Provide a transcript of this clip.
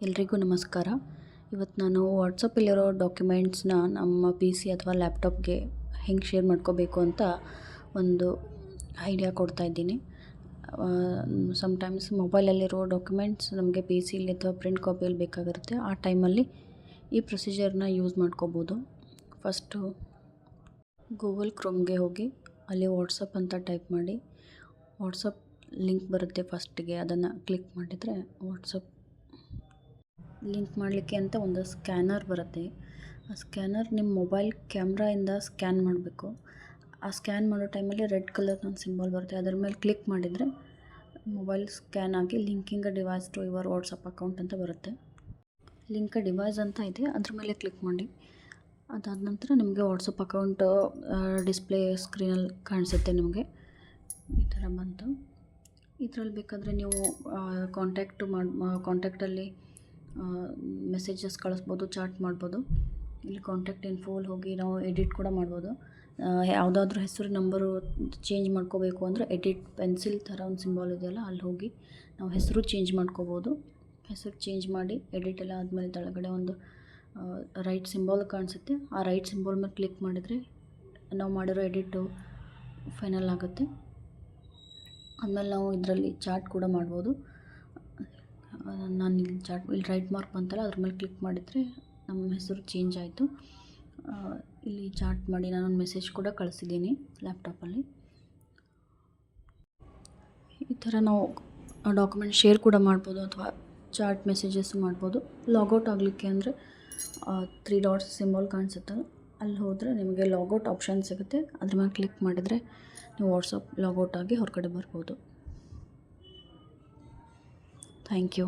ಎಲ್ರಿಗೂ ನಮಸ್ಕಾರ. ಇವತ್ತು ನಾನು ವಾಟ್ಸಪ್ಪಲ್ಲಿರೋ ಡಾಕ್ಯುಮೆಂಟ್ಸ್ನ ನಮ್ಮ ಪಿ ಸಿ ಅಥವಾ ಲ್ಯಾಪ್ಟಾಪ್ಗೆ ಹೆಂಗೆ ಶೇರ್ ಮಾಡ್ಕೋಬೇಕು ಅಂತ ಒಂದು ಐಡಿಯಾ ಕೊಡ್ತಾಯಿದ್ದೀನಿ. ಸಮ್ಟೈಮ್ಸ್ ಮೊಬೈಲಲ್ಲಿರೋ ಡಾಕ್ಯುಮೆಂಟ್ಸ್ ನಮಗೆ ಪಿ ಸಿಲಿ ಅಥವಾ ಪ್ರಿಂಟ್ ಕಾಪಿಯಲ್ಲಿ ಬೇಕಾಗಿರುತ್ತೆ. ಆ ಟೈಮಲ್ಲಿ ಈ ಪ್ರೊಸೀಜರ್ನ ಯೂಸ್ ಮಾಡ್ಕೋಬೋದು. ಫಸ್ಟು ಗೂಗಲ್ ಕ್ರೋಮ್ಗೆ ಹೋಗಿ ಅಲ್ಲಿ ವಾಟ್ಸಪ್ ಅಂತ ಟೈಪ್ ಮಾಡಿ, ವಾಟ್ಸಪ್ ಲಿಂಕ್ ಬರುತ್ತೆ ಫಸ್ಟಿಗೆ, ಅದನ್ನು ಕ್ಲಿಕ್ ಮಾಡಿದರೆ ವಾಟ್ಸಪ್ ಲಿಂಕ್ ಮಾಡಲಿಕ್ಕೆ ಅಂತ ಒಂದು ಸ್ಕ್ಯಾನರ್ ಬರುತ್ತೆ. ಆ ಸ್ಕ್ಯಾನರ್ ನಿಮ್ಮ ಮೊಬೈಲ್ ಕ್ಯಾಮ್ರಾಯಿಂದ ಸ್ಕ್ಯಾನ್ ಮಾಡಬೇಕು. ಆ ಸ್ಕ್ಯಾನ್ ಮಾಡೋ ಟೈಮಲ್ಲಿ ರೆಡ್ ಕಲರ್ ಒಂದು ಸಿಂಬಲ್ ಬರುತ್ತೆ, ಅದರ ಮೇಲೆ ಕ್ಲಿಕ್ ಮಾಡಿದರೆ ಮೊಬೈಲ್ ಸ್ಕ್ಯಾನ್ ಆಗಿ linking device to your WhatsApp account ಅಂತ ಬರುತ್ತೆ. ಲಿಂಕ್ ಡಿವೈಸ್ ಅಂತ ಇದೆ, ಅದ್ರ ಮೇಲೆ ಕ್ಲಿಕ್ ಮಾಡಿ. ಅದಾದ ನಂತರ ನಿಮಗೆ ವಾಟ್ಸಪ್ ಅಕೌಂಟ್ ಡಿಸ್ಪ್ಲೇ ಸ್ಕ್ರೀನಲ್ಲಿ ಕಾಣಿಸುತ್ತೆ. ನಿಮಗೆ ಈ ಥರ ಬಂತು. ಇದರಲ್ಲಿ ಬೇಕಾದರೆ ನೀವು ಕಾಂಟ್ಯಾಕ್ಟಲ್ಲಿ ಮೆಸೇಜಸ್ ಕಳಿಸ್ಬೋದು, ಚಾಟ್ ಮಾಡ್ಬೋದು. ಇಲ್ಲಿ ಕಾಂಟ್ಯಾಕ್ಟ್ ಇನ್ಫೋಲ್ಲಿ ಹೋಗಿ ನಾವು ಎಡಿಟ್ ಕೂಡ ಮಾಡ್ಬೋದು. ಯಾವುದಾದ್ರೂ ಹೆಸರು ನಂಬರು ಚೇಂಜ್ ಮಾಡ್ಕೋಬೇಕು ಅಂದರೆ ಎಡಿಟ್ ಪೆನ್ಸಿಲ್ ಥರ ಒಂದು ಸಿಂಬಲ್ ಇದೆಯಲ್ಲ, ಅಲ್ಲಿ ಹೋಗಿ ನಾವು ಹೆಸರು ಚೇಂಜ್ ಮಾಡ್ಕೋಬೋದು. ಹೆಸರು ಚೇಂಜ್ ಮಾಡಿ ಎಡಿಟ್ ಎಲ್ಲ ಆದಮೇಲೆ ಕೆಳಗಡೆ ಒಂದು ರೈಟ್ ಸಿಂಬಲ್ ಕಾಣಿಸುತ್ತೆ. ಆ ರೈಟ್ ಸಿಂಬಲ್ ಮೇಲೆ ಕ್ಲಿಕ್ ಮಾಡಿದರೆ ನಾವು ಮಾಡಿರೋ ಎಡಿಟು ಫೈನಲ್ ಆಗುತ್ತೆ. ಆದಮೇಲೆ ನಾವು ಇದರಲ್ಲಿ ಚಾಟ್ ಕೂಡ ಮಾಡ್ಬೋದು. ನಾನು ಇಲ್ಲಿ ರೈಟ್ ಮಾರ್ಕ್ ಬಂತಲ್ಲ, ಅದ್ರ ಮೇಲೆ ಕ್ಲಿಕ್ ಮಾಡಿದರೆ ನಮ್ಮ ಹೆಸರು ಚೇಂಜ್ ಆಯಿತು. ಇಲ್ಲಿ ಚಾಟ್ ಮಾಡಿ ನಾನೊಂದು ಮೆಸೇಜ್ ಕೂಡ ಕಳಿಸಿದ್ದೀನಿ ಲ್ಯಾಪ್ಟಾಪಲ್ಲಿ. ಈ ಥರ ನಾವು ಡಾಕ್ಯುಮೆಂಟ್ ಶೇರ್ ಕೂಡ ಮಾಡ್ಬೋದು ಅಥವಾ ಚಾಟ್ ಮೆಸೇಜಸ್ ಮಾಡ್ಬೋದು. ಲಾಗೌಟ್ ಆಗಲಿಕ್ಕೆ ಅಂದರೆ 3 ಡಾಟ್ಸ್ ಸಿಂಬಲ್ ಕಾಣಿಸುತ್ತಲ್ಲ, ಅಲ್ಲಿ ಹೋದರೆ ನಿಮಗೆ ಲಾಗೌಟ್ ಆಪ್ಷನ್ ಸಿಗುತ್ತೆ. ಅದ್ರ ಮೇಲೆ ಕ್ಲಿಕ್ ಮಾಡಿದರೆ ನೀವು ವಾಟ್ಸಪ್ ಲಾಗೌಟ್ ಆಗಿ ಹೊರಗಡೆ ಬರ್ಬೋದು. Thank you.